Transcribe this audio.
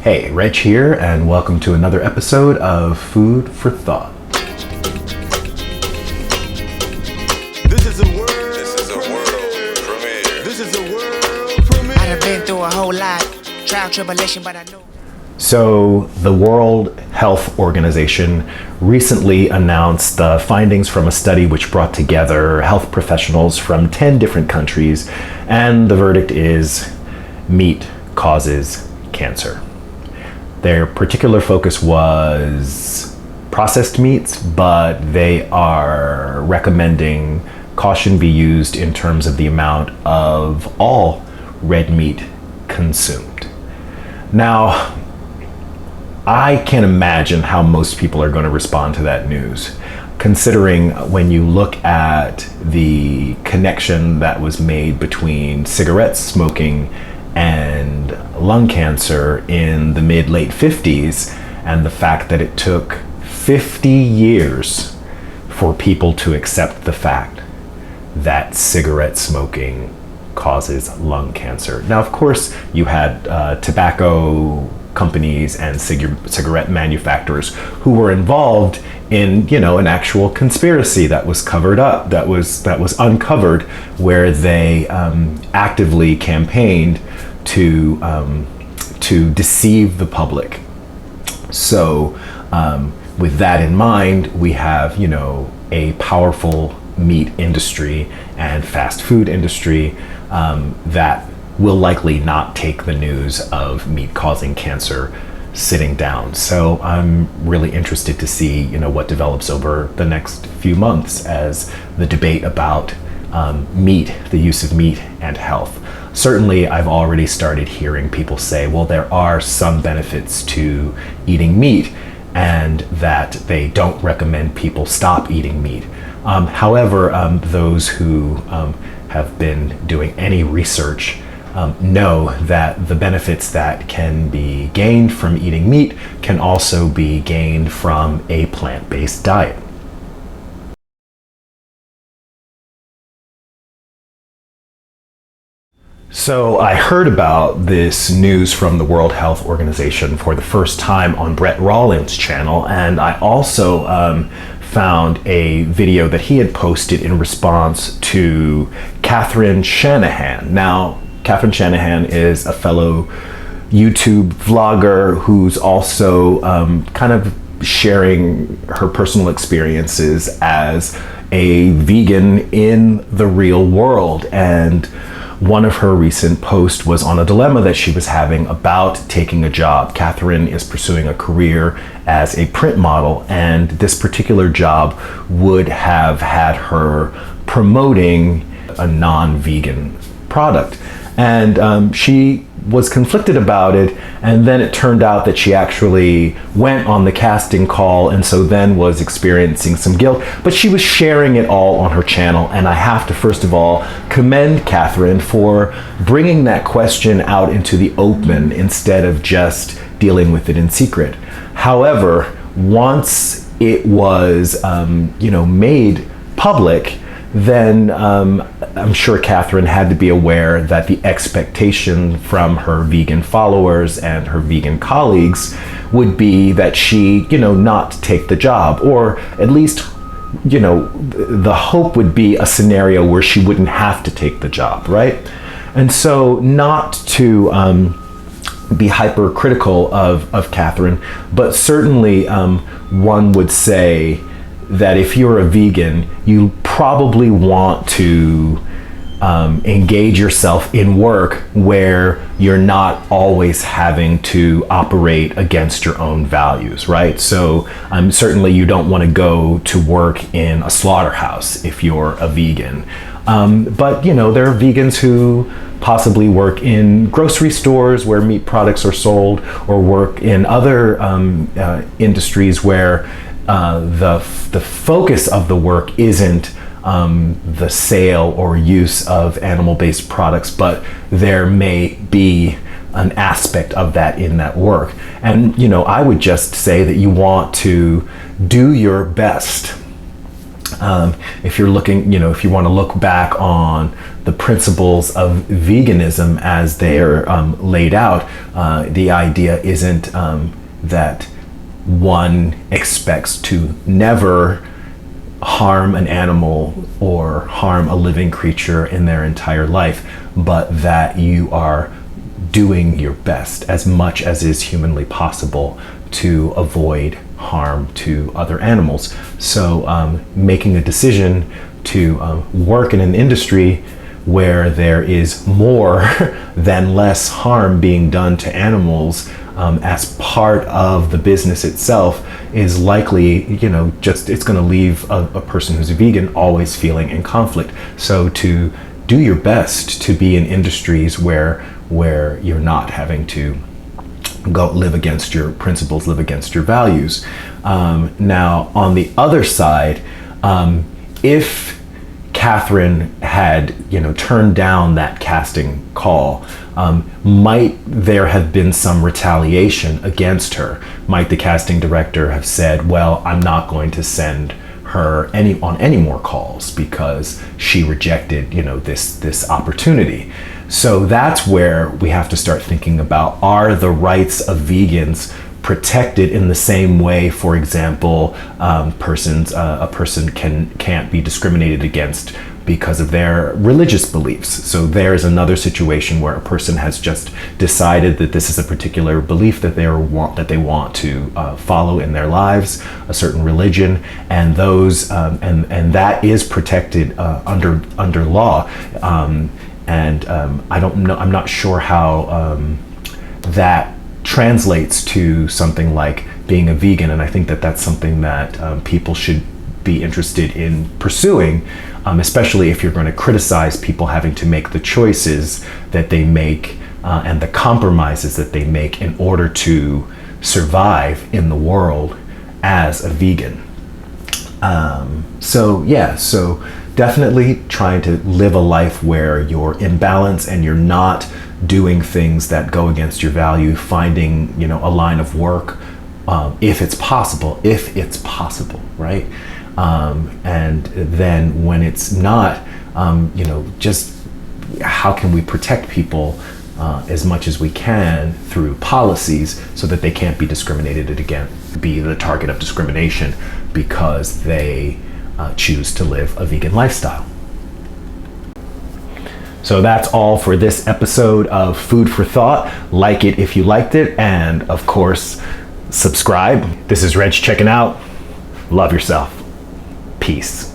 Hey, Reg here, and welcome to another episode of Food for Thought. This is a world premiere. This is a world premiere. I've been through a whole lot, trial, tribulation, but I know. So, the World Health Organization recently announced the findings from a study which brought together health professionals from 10 different countries, and the verdict is meat causes cancer. Their particular focus was processed meats, but they are recommending caution be used in terms of the amount of all red meat consumed. Now, I can't imagine how most people are going to respond to that news, considering when you look at the connection that was made between cigarette smoking and lung cancer in the mid-late 50s, and the fact that it took 50 years for people to accept the fact that cigarette smoking causes lung cancer. Now, of course, you had tobacco companies and cigarette manufacturers who were involved in, an actual conspiracy that was covered up, that was uncovered, where they actively campaigned to deceive the public. So, with that in mind, we have, a powerful meat industry and fast food industry that will likely not take the news of meat causing cancer sitting down. So I'm really interested to see, what develops over the next few months as the debate about meat, the use of meat and health. Certainly, I've already started hearing people say, well, there are some benefits to eating meat and that they don't recommend people stop eating meat. However, those who have been doing any research know that the benefits that can be gained from eating meat can also be gained from a plant-based diet. So I heard about this news from the World Health Organization for the first time on Brett Rollins' channel, and I also found a video that he had posted in response to Shanahan. Now, Shanahan is a fellow YouTube vlogger who's also kind of sharing her personal experiences as a vegan in the real world. And one of her recent posts was on a dilemma that she was having about taking a job. Catherine is pursuing a career as a print model, and this particular job would have had her promoting a non-vegan product. And she was conflicted about it, and then it turned out that she actually went on the casting call, and so then was experiencing some guilt, but she was sharing it all on her channel. And I have to first of all commend Catherine for bringing that question out into the open instead of just dealing with it in secret. However, once it was made public, then I'm sure Catherine had to be aware that the expectation from her vegan followers and her vegan colleagues would be that she, not take the job, or at least, the hope would be a scenario where she wouldn't have to take the job, right? And so, not to be hypercritical of Catherine, but certainly one would say that if you're a vegan, you probably want to engage yourself in work where you're not always having to operate against your own values, right? So certainly you don't want to go to work in a slaughterhouse if you're a vegan. But there are vegans who possibly work in grocery stores where meat products are sold, or work in other industries where the focus of the work isn't the sale or use of animal-based products, but there may be an aspect of that in that work. And I would just say that you want to do your best If you're looking, if you want to look back on the principles of veganism as they are laid out, the idea isn't that one expects to never harm an animal or harm a living creature in their entire life, but that you are doing your best as much as is humanly possible to avoid harm to other animals. So making a decision to work in an industry where there is more than less harm being done to animals as part of the business itself is likely, it's going to leave a person who's a vegan always feeling in conflict. So to do your best to be in industries where you're not having to go live against your principles, live against your values. Now, on the other side, if Catherine had, turned down that casting call, might there have been some retaliation against her? Might the casting director have said, well, I'm not going to send her on any more calls because she rejected, this opportunity? So that's where we have to start thinking about, are the rights of vegans protected in the same way, for example, a person can't be discriminated against because of their religious beliefs. So there's another situation where a person has just decided that this is a particular belief that they want to follow in their lives, a certain religion, and those and that is protected under law. I don't know. I'm not sure how that translates to something like being a vegan, and I think that that's something that people should be interested in pursuing, especially if you're going to criticize people having to make the choices that they make and the compromises that they make in order to survive in the world as a vegan. So definitely trying to live a life where you're in balance and you're not doing things that go against your value, finding, a line of work, if it's possible, right? And then when it's not, just how can we protect people as much as we can through policies so that they can't be discriminated against, be the target of discrimination because they choose to live a vegan lifestyle. So that's all for this episode of Food for Thought. Like it if you liked it, and of course, subscribe. This is Reg checking out. Love yourself. Peace.